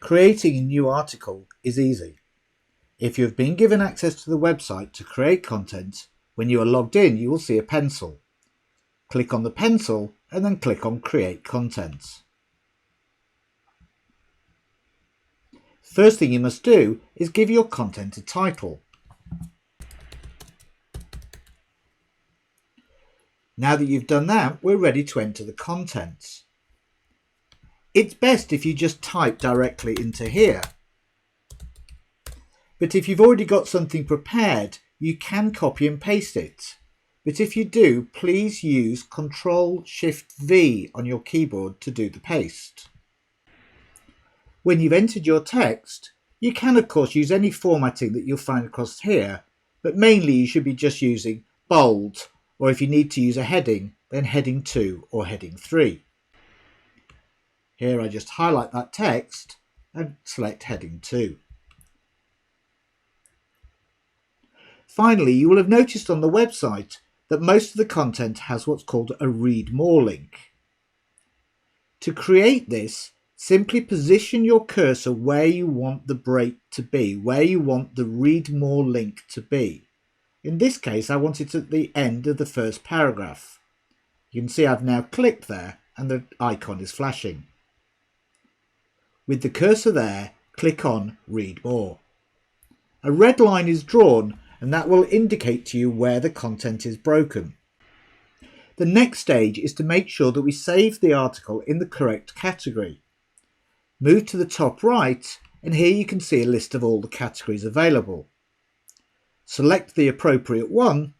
Creating a new article is easy. If you have been given access to the website to create content, when you are logged in you will see a pencil. Click on the pencil and then click on Create Content. First thing you must do is give your content a title. Now that you've done that, we're ready to enter the contents. It's best if you just type directly into here. But if you've already got something prepared, you can copy and paste it. But if you do, please use Ctrl-Shift-V on your keyboard to do the paste. When you've entered your text, you can of course use any formatting that you'll find across here, but mainly you should be just using bold, or if you need to use a heading, then heading 2 or heading 3. Here I just highlight that text and select heading 2. Finally, you will have noticed on the website that most of the content has what's called a Read More link. To create this, simply position your cursor where you want the break to be, where you want the Read More link to be. In this case, I want it at the end of the first paragraph. You can see I've now clicked there and the icon is flashing. With the cursor there, click on Read More. A red line is drawn and that will indicate to you where the content is broken. The next stage is to make sure that we save the article in the correct category. Move to the top right and here you can see a list of all the categories available. Select the appropriate one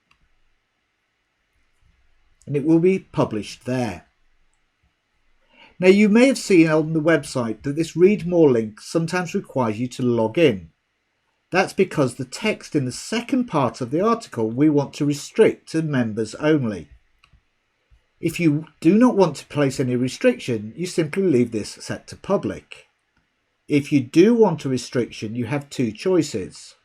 and it will be published there. Now you may have seen on the website that this Read More link sometimes requires you to log in. That's because the text in the second part of the article we want to restrict to members only. If you do not want to place any restriction, you simply leave this set to public. If you do want a restriction, you have two choices.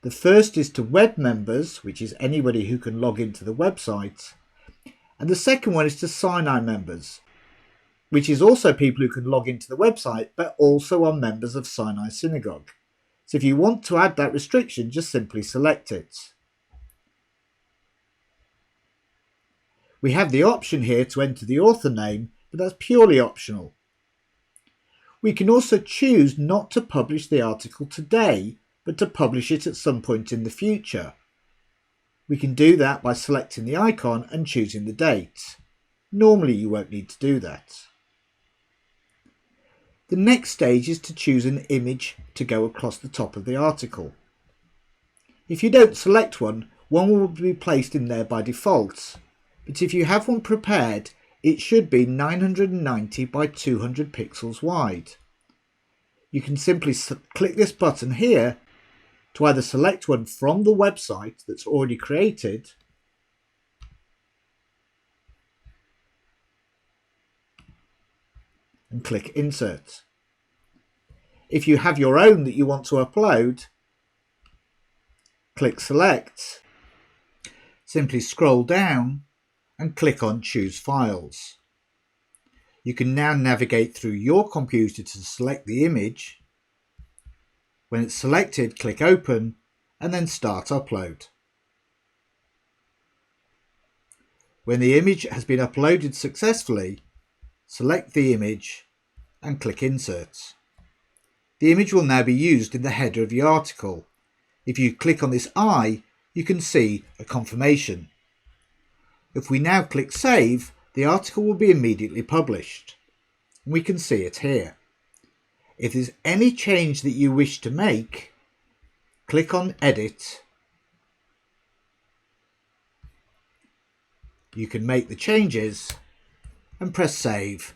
The first is to web members, which is anybody who can log into the website, and the second one is to Sinai members, which is also people who can log into the website but also are members of Sinai Synagogue. So if you want to add that restriction, just simply select it. We have the option here to enter the author name, but that's purely optional. We can also choose not to publish the article today, but to publish it at some point in the future. We can do that by selecting the icon and choosing the date. Normally you won't need to do that. The next stage is to choose an image to go across the top of the article. If you don't select one, one will be placed in there by default, but if you have one prepared, it should be 990 by 200 pixels wide. You can simply click this button here to either select one from the website that's already created, and click Insert. If you have your own that you want to upload, click Select, simply scroll down and click on Choose Files. You can now navigate through your computer to select the image. When it's selected, click Open and then Start Upload. When the image has been uploaded successfully, select the image and click Insert. The image will now be used in the header of your article. If you click on this eye, you can see a confirmation. If we now click Save, the article will be immediately published. We can see it here. If there's any change that you wish to make, click on Edit. You can make the changes and press Save,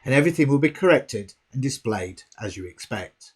and everything will be corrected and displayed as you expect.